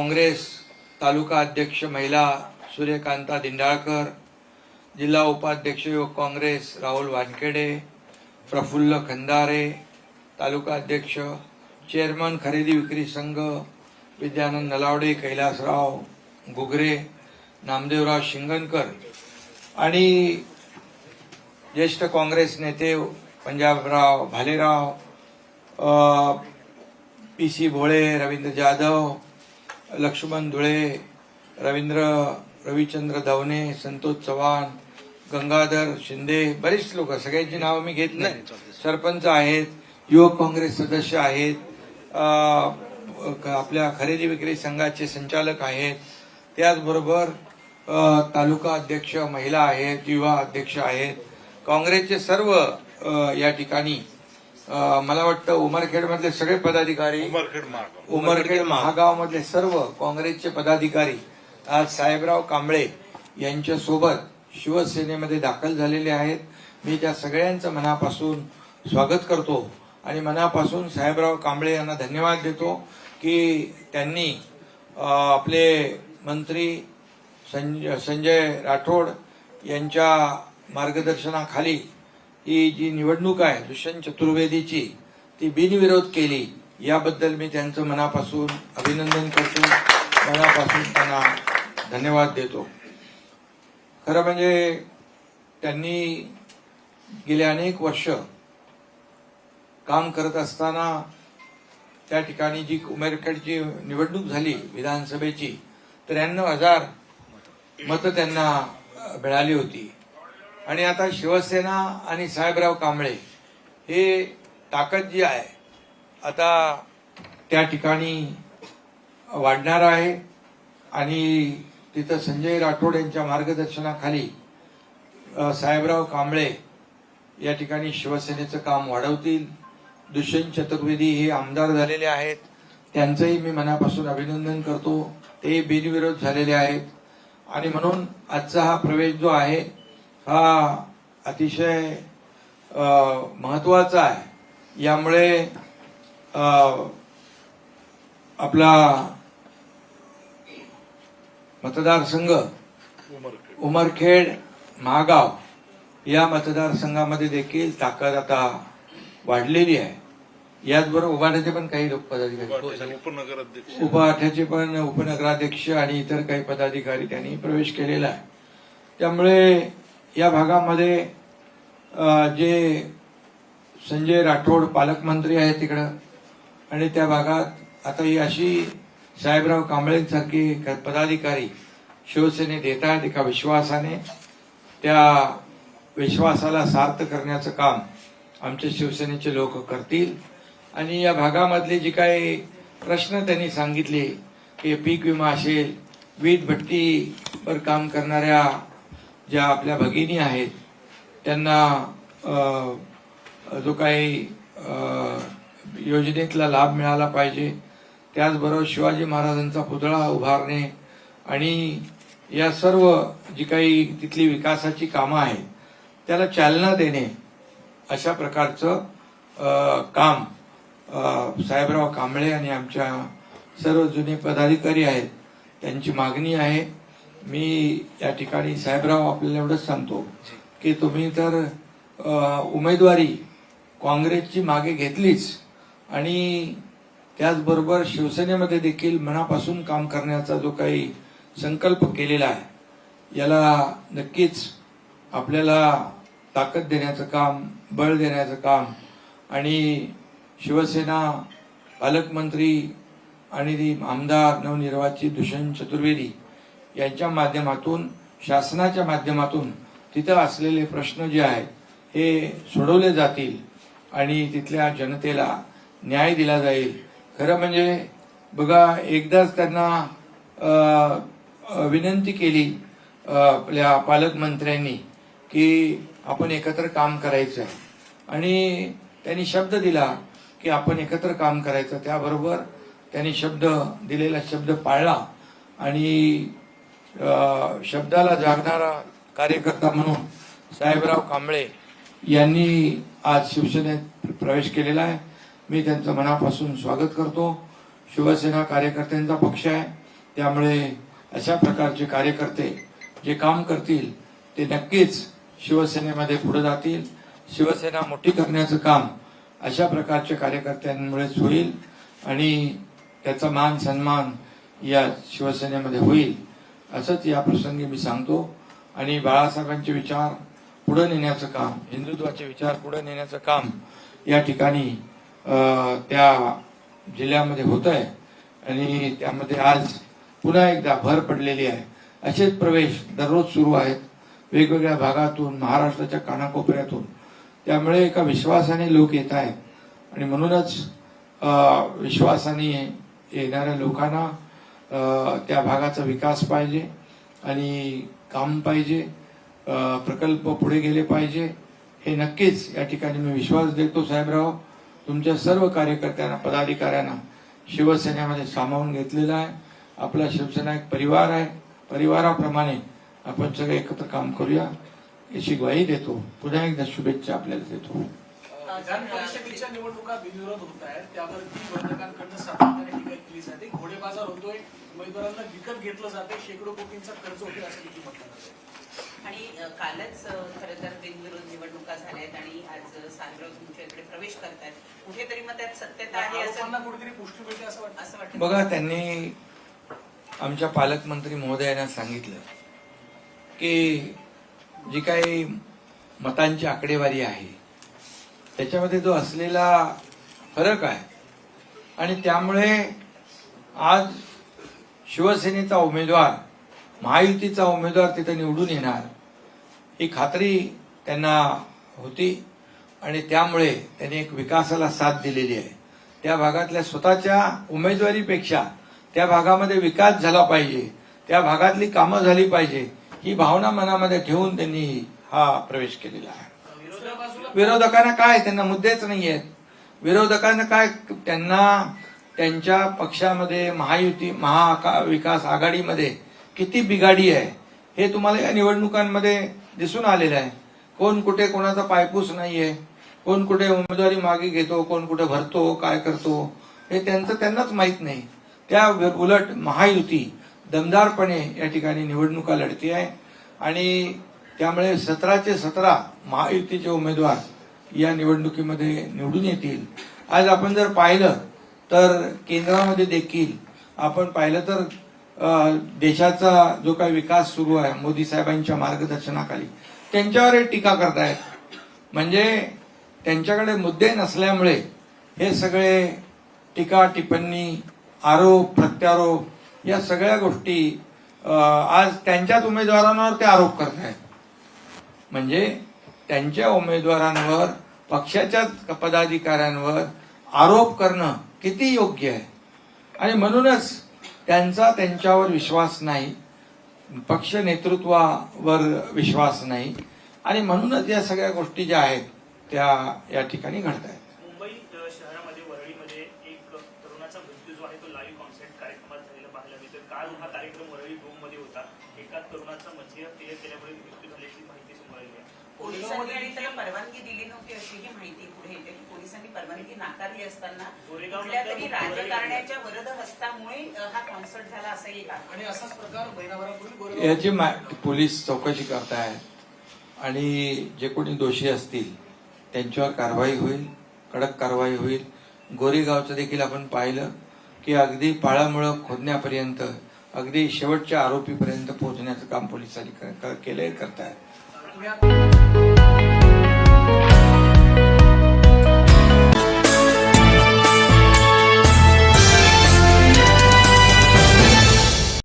काँग्रेस तालुका अध्यक्ष महिला सूर्यकांता दिंडाळकर, जिल्हा उपाध्यक्ष युवक काँग्रेस राहुल वानखेडे, प्रफुल्ल खंदारे, तालुका अध्यक्ष चेअरमन खरेदी विक्री संघ विद्यानंद नलावडे, कैलासराव गुगरे, नामदेवराव शिंगणकर आणि ज्येष्ठ काँग्रेस नेते पंजाबराव भालेराव, पीसी भोळे, रवींद्र जाधव, लक्ष्मण धुळे, रविचंद्र धवणे, संतोष चव्हाण, गंगाधर शिंदे, बरेच लोक, सगळ्यांची नावं मी घेत नाही. सरपंच आहेत, युवक काँग्रेस सदस्य आहेत, आपल्या खरेदी विक्री संघाचे संचालक आहेत, त्याचबरोबर तालुका अध्यक्ष महिला आहेत, युवा अध्यक्ष आहेत, काँग्रेसचे सर्व या ठिकाणी मला वाटतं उमरखेड मधले सगळे पदाधिकारी, उमरखेड महागाव मधले सर्व काँग्रेसचे पदाधिकारी आज साहेबराव कांबळे यांच्या सोबत शिवसेनेमध्ये दाखल झालेले आहेत. मी त्या सगळ्यांचं मनापासून स्वागत करतो आणि मनापासून साहेबराव कांबळे यांना धन्यवाद देतो की त्यांनी आपले मंत्री संजय राठोड यांच्या मार्गदर्शनाखाली ही जी निवडणूक आहे दुष्यंत चतुर्वेदीची ती बिनविरोध केली. याबद्दल मी त्यांचं मनापासून अभिनंदन करतो, मनापासून त्यांना धन्यवाद देतो. खरं म्हणजे त्यांनी गेले अनेक वर्ष काम करत असताना त्या ठिकाणी जी उमरखेडची निवडणूक झाली विधानसभेची, 93,000 मतं त्यांना मिळाली होती. आणि आता शिवसेना आणि साहेबराव कांबळे हे ताकद जी आहे आता त्या ठिकाणी वाढणार आहे आणि तिथं संजय राठोड यांच्या मार्गदर्शनाखाली साहेबराव कांबळे या ठिकाणी शिवसेनेचं काम वाढवतील. दुष्यंत चतुर्वेदी हे आमदार झालेले आहेत, त्यांचंही मी मनापासून अभिनंदन करतो. ते बिनविरोध झालेले आहेत आणि म्हणून आजचा हा प्रवेश जो आहे हा अतिशय महत्वाचा आहे. यामुळे आपला मतदारसंघ उमरखेड महागाव या मतदारसंघामध्ये देखील ताकद आता वाढलेली आहे. याचबरोबर उभाट्याचे पण काही लोक पदाधिकारी, उभाट्याचे पण उपनगराध्यक्ष आणि इतर काही पदाधिकारी त्यांनी प्रवेश केलेला आहे. त्यामुळे या भागामध्ये जे संजय राठोड पालकमंत्री आहेत तिकडं आणि त्या भागात आता ही अशी साहेबराव कांबळेंसारखी पदाधिकारी शिवसेनेत येत आहेत एका विश्वासाने. त्या विश्वासाला सार्थ करण्याचं काम आमच्या शिवसेनेचे लोक करतील. आणि या भागामधले जे काही प्रश्न त्यांनी सांगितले की पीक विमा असेल, वीज भट्टीवर काम करणाऱ्या ज्या आपल्या भगिनी आहेत त्यांना जो काही योजनेतला लाभ मिळाला पाहिजे, त्याचबरोबर शिवाजी महाराजांचा पुतळा उभारणे आणि या सर्व जी काही तिथली विकासाची कामं आहेत त्याला चालना देणे, अशा प्रकारचं काम साहेबराव कांबळे आणि आमच्या सर्व जुने पदाधिकारी आहेत त्यांची मागणी आहे. मी या ठिकाणी साहेबराव आपल्याला एवढंच सांगतो की तुम्ही तर उमेदवारी काँग्रेसची मागे घेतलीच आणि त्याचबरोबर शिवसेनेमध्ये देखील मनापासून काम करण्याचा जो काही संकल्प केलेला आहे याला नक्कीच आपल्याला ताकद देण्याचं काम, बळ देण्याचं काम आणि शिवसेना पालकमंत्री आणि आमदार नवनिर्वाचित दुष्यंत चतुर्वेदी यांच्या माध्यमातून, शासनाच्या माध्यमातून तिथं असलेले प्रश्न जे आहेत हे सोडवले जातील आणि तिथल्या जनतेला न्याय दिला जाईल. खरं म्हणजे बघा, एकदाच त्यांना विनंती केली आपल्या पालकमंत्र्यांनी की आपण एकत्र काम करायचं आहे आणि त्यांनी शब्द दिला की आपण एकत्र काम करायचं. त्याबरोबर त्यांनी दिलेला शब्द पाळला आणि शब्दाला जागणारा कार्यकर्ता म्हणून साहेबराव कांबळे यांनी आज शिवसेनेत प्रवेश केलेला आहे. मी त्यांचं मनापासून स्वागत करतो. शिवसेना कार्यकर्त्यांचा पक्ष आहे त्यामुळे अशा प्रकारचे कार्यकर्ते जे काम करतील ते नक्कीच शिवसेनेमध्ये पुढे जातील. शिवसेना मोठी करण्याचं काम अशा प्रकारच्या कार्यकर्त्यांमुळेच होईल आणि त्याचा मान सन्मान या शिवसेनेमध्ये होईल असंच या प्रसंगी मी सांगतो. आणि बाळासाहेबांचे विचार पुढे नेण्याचं काम, हिंदुत्वाचे विचार पुढे नेण्याचं काम या ठिकाणी त्या जिल्ह्यामध्ये होत आहे आणि त्यामध्ये आज पुन्हा एकदा भर पडलेली आहे. असेच प्रवेश दररोज सुरू आहेत वेगवेगळ्या भागातून, महाराष्ट्राच्या कानाकोपऱ्यातून. त्यामुळे एका विश्वासाने लोक येत आहेत आणि म्हणूनच विश्वासाने येणाऱ्या लोकांना त्या भागाचा विकास पाहिजे आणि काम पाहिजे, प्रकल्प पुढे गेले पाहिजे. हे नक्कीच या ठिकाणी मी विश्वास देतो. साहेबराव, तुमच्या सर्व कार्यकर्त्यांना, पदाधिकाऱ्यांना शिवसेनेमध्ये सामावून घेतलेला आहे. आपला शिवसेना एक परिवार आहे. परिवाराप्रमाणे आपण सगळे एकत्र काम करूया याची ग्वाही देतो. पुन्हा एकदा शुभेच्छा आपल्याला देतो. विधान परिषदेच्या निवडणुका बिनविरोध होत आहेत, त्यावरती विरोधकांकडून सातत्याने टीका केली जाते. घोडेबाजार होतोय, उमेदवारांना विकत घेतलं जाते, शेकडो कोटींचा खर्च होतोय असं देखील म्हणतात. आणि कालच खरं तर बिनविरोध निवडणुका झाल्यात आणि आज सागरराव तुमच्या इकडे प्रवेश करतायत. कुठेतरी मग त्यात सत्यता आहे असं कुठेतरी पुष्टी मिळते असं वाटतं. बघा, त्यांनी आमच्या पालकमंत्री महोदयांना सांगितलं की जी काही मतांची आकडेवारी आहे त्याच्यामध्ये जो असलेला फरक आहे आणि त्यामुळे आज शिवसेनेचा उमेदवार, महायुतीचा उमेदवार तिथे निवडून येणार ही खात्री त्यांना होती आणि त्यामुळे त्यांनी एक विकासाला साथ दिलेली आहे. त्या भागातल्या स्वतःच्या उमेदवारीपेक्षा त्या भागामध्ये विकास झाला पाहिजे, त्या भागातली कामं झाली पाहिजे ही भावना मनामध्ये ठेवून त्यांनी हा प्रवेश केलेला आहे. विरोधकांना काय, त्यांना मुद्देच नाही आहेत. विरोधकांना काय, त्यांना त्यांच्या पक्षामध्ये महायुती, महाविकास आघाडीमध्ये किती बिघाडी आहे हे तुम्हाला या निवडणुकांमध्ये दिसून आलेलं आहे. कोण कुठे कोणाचा पायपूस नाहीये, कोण कुठे उमेदवारी मागे घेतो, कोण कुठे भरतो, काय करतो हे त्यांनाच माहित नाही. त्या उलट महायुती दमदारपणे या ठिकाणी निवडणुका लढते आहे आणि त्यामुळे 17चे 17 महायुतीचे उमेदवार या निवडणुकीमध्ये निवडून येतील. आज आपण जर पाहिलं तर केंद्रामध्ये देखील आपण पाहिलं तर देशाचा जो काही विकास सुरू आहे मोदी साहेबांच्या मार्गदर्शनाखाली त्यांच्यावर टीका करतायत. म्हणजे त्यांच्याकडे मुद्दे नसल्यामुळे हे सगळे टीका टिप्पणी, आरोप प्रत्यारोप या सगळ्या गोष्टी आज त्यांच्याच उमेदवारांवर ते आरोप करतायत. म्हणजे त्यांच्या उमेदवारांवर, पक्षाच्या पदाधिकाऱ्यांवर आरोप करणं किती योग्य आहे आणि म्हणूनच त्यांच्यावर विश्वास नाही, पक्ष नेतृत्वावर विश्वास नाही आणि म्हणूनच या सगळ्या गोष्टी ज्या आहेत त्या या ठिकाणी घडत आहेत. मुंबई शहरामध्ये वरळीमध्ये एक तरुणाचा मृत्यू जो आहे तो लाईव्ह कॉन्सर्ट कार्यक्रमात झालेला पाहायला मिळतो. काल हा कार्यक्रम वरळी मध्ये होता. एका तरुणाचा मद्य पेय केल्यामुळे मृत्यू झाल्याची माहिती समोर आली आहे. पोलिसांनी त्याला परवानगी दिली नव्हती अशी ही माहिती पुढे येते की पोलिसांनी परवानगी नाकारली असताना कुठल्या तरी राजकारण्याच्या वरद हस्तामुळे हा कॉन्सर्ट झाला असं एक आहे. आणि असाच प्रकार महिनाभरापूर्वी याची पोलीस चौकशी करतायत आणि जे कोणी दोषी असतील त्यांच्यावर कारवाई होईल, कडक कारवाई होईल. गोरेगावचं देखील आपण पाहिलं की अगदी पाळामुळं खोदण्यापर्यंत, अगदी शेवटच्या आरोपीपर्यंत पोहोचण्याचं काम पोलिसांनी केलंय, करतायत.